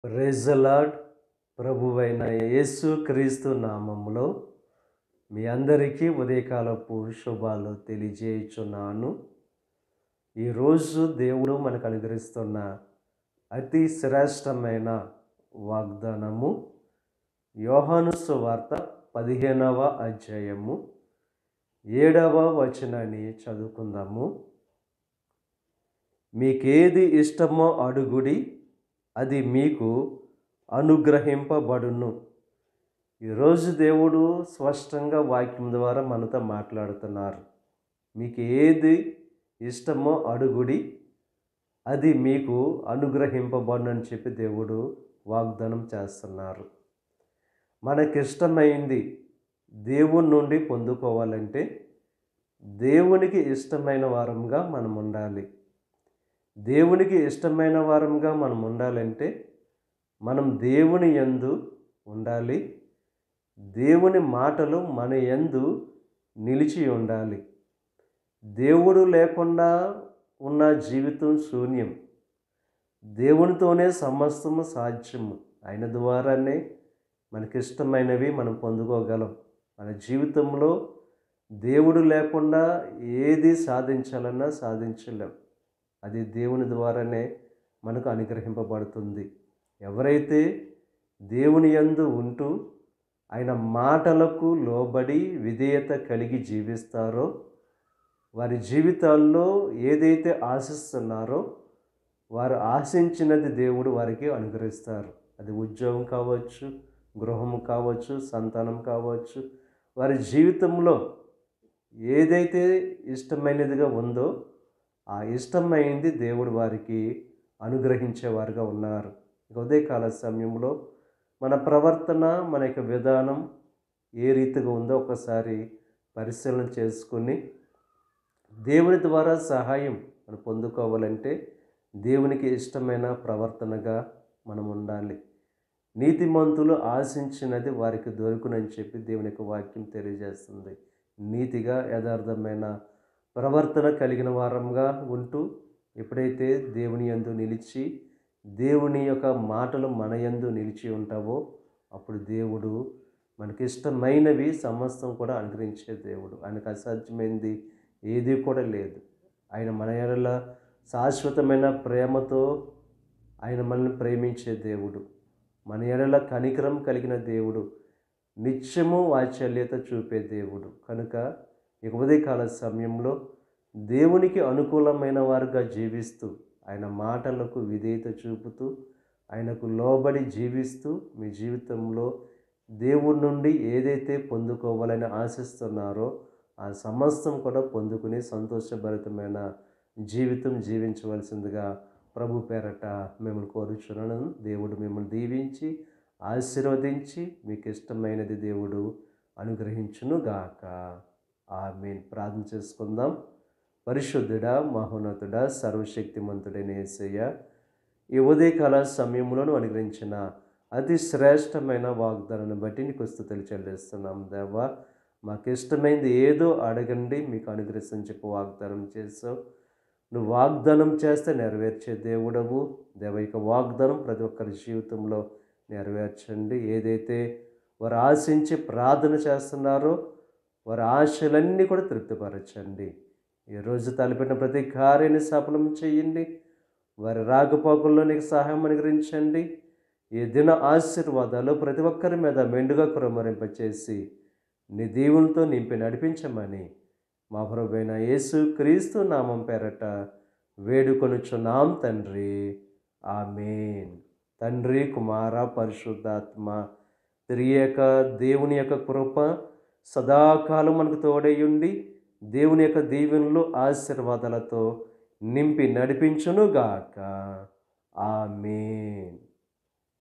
Praise the lord. ప్రభువైన యేసు క్రీస్తు నామములో మీ అందరికీ ఉదయకాలపు శుభాలు తెలియజేయుచున్నాను. ఈరోజు దేవుడు మనకు అనుగ్రహిస్తున్న అతి శ్రేష్టమైన వాగ్దానము యోహాను సువార్త 15వ అధ్యాయము 7వ వచనాన్ని చదువుకుందాము. మీకేది ఇష్టమో అడుగుడి, అది మీకు అనుగ్రహింపబడును. ఈరోజు దేవుడు స్పష్టంగా వాక్యం ద్వారా మనతో మాట్లాడుతున్నారు. మీకు ఏది ఇష్టమో అడుగుడి, అది మీకు అనుగ్రహింపబడును అని చెప్పి దేవుడు వాగ్దానం చేస్తున్నారు. మనకిష్టమైంది దేవుని నుండి పొందుకోవాలంటే దేవునికి ఇష్టమైన వారంగా మనం ఉండాలి. దేవునికి ఇష్టమైన వారంగా మనం ఉండాలంటే మనం దేవుని యందు ఉండాలి. దేవుని మాటలు మన యందు నిలిచి ఉండాలి. దేవుడు లేకుండా ఉన్న జీవితం శూన్యం. దేవునితోనే సమస్తము సాధ్యము. ఆయన ద్వారానే మనకిష్టమైనవి మనం పొందుకోగలం. మన జీవితంలో దేవుడు లేకుండా ఏది సాధించాలన్నా సాధించలేం. అది దేవుని ద్వారానే మనకు అనుగ్రహింపబడుతుంది. ఎవరైతే దేవుని యందు ఉంటూ ఆయన మాటలకు లోబడి విధేయత కలిగి జీవిస్తారో వారి జీవితాల్లో ఏదైతే ఆశిస్తున్నారో వారు ఆశించినది దేవుడు వారికి అనుగ్రహిస్తారు. అది ఉద్యోగం కావచ్చు, గృహం కావచ్చు, సంతానం కావచ్చు. వారి జీవితంలో ఏదైతే ఇష్టమైనదిగా ఉందో ఆ ఇష్టమైంది దేవుడు వారికి అనుగ్రహించేవారుగా ఉన్నారు. ఉదయకాల సమయంలో మన ప్రవర్తన, మన యొక్క విధానం ఏ రీతిగా ఉందో ఒకసారి పరిశీలన చేసుకుని దేవుని ద్వారా సహాయం మనం పొందుకోవాలంటే దేవునికి ఇష్టమైన ప్రవర్తనగా మనం ఉండాలి. నీతిమంతులు ఆశించినది వారికి దొరుకునని చెప్పి దేవుని యొక్క వాక్యం తెలియజేస్తుంది. నీతిగా యథార్థమైన ప్రవర్తన కలిగిన వారంగా ఉంటూ ఎప్పుడైతే దేవుని యందు నిలిచి దేవుని యొక్క మాటలు మన యందు నిలిచి ఉంటావో అప్పుడు దేవుడు మనకిష్టమైనవి సమస్తం కూడా అనుగ్రహించే దేవుడు. ఆయనకు అసాధ్యమైనది ఏది కూడా లేదు. ఆయన మన ఎడల శాశ్వతమైన ప్రేమతో ఆయన మనల్ని ప్రేమించే దేవుడు. మన ఎడల కనికరం కలిగిన దేవుడు. నిత్యము వాత్సల్యత చూపే దేవుడు. కనుక ఈ ఉదయకాల సమయంలో దేవునికి అనుకూలమైన వారుగా జీవిస్తూ ఆయన మాటలకు విధేయత చూపుతూ ఆయనకు లోబడి జీవిస్తూ మీ జీవితంలో దేవుడి నుండి ఏదైతే పొందుకోవాలని ఆశిస్తున్నారో ఆ సమస్తం కూడా పొందుకుని సంతోషభరితమైన జీవితం జీవించవలసిందిగా ప్రభు పేరట మిమ్మల్ని కోరుచున్నాను. దేవుడు మిమ్మల్ని దీవించి ఆశీర్వదించి మీకు ఇష్టమైనది దేవుడు అనుగ్రహించును గాక. ఆమేన్. ప్రార్థన చేసుకుందాం. పరిశుద్ధుడా, మహోన్నతుడా, సర్వశక్తిమంతుడైన యేసయ్య, ఈ ఉదయకాల సమయంలోనూ అనుగ్రహించిన అతి శ్రేష్టమైన వాగ్దానాన్ని బట్టి నీకు స్తుతులు చెల్లిస్తున్నాం. దేవా, మాకు ఇష్టమైనది ఏదో అడగండి మీకు అనుగ్రహించని చెప్పి వాగ్దానం చేసావు. నువ్వు వాగ్దానం చేస్తే నెరవేర్చే దేవుడవు. దేవ, ఇక వాగ్దానం ప్రతి ఒక్కరి జీవితంలో నెరవేర్చండి. ఏదైతే వారు ఆశించి ప్రార్థన చేస్తున్నారో వారి ఆశలన్నీ కూడా తృప్తిపరచండి. ఈరోజు తలపెట్టిన ప్రతి కార్యాన్ని సఫలం చేయండి. వారి రాకపోకల్లో నీకు సహాయం అనుగ్రహించండి. ఈ దిన ఆశీర్వాదాలు ప్రతి ఒక్కరి మీద మెండుగా కురమరింపచేసి నీ దీవులతో నింపి నడిపించమని మా ప్రభువైన యేసు క్రీస్తు నామం పేరట వేడుకొనుచున్నాం తండ్రి. ఆమేన్. తండ్రి, కుమార, పరిశుద్ధాత్మ త్రియేక దేవుని యొక్క కృప సదాకాలం మనకు తోడయ్యుండి దేవుని యొక్క దీవెనలు ఆశీర్వాదాలతో నింపి నడిపించునుగాక. ఆమేన్.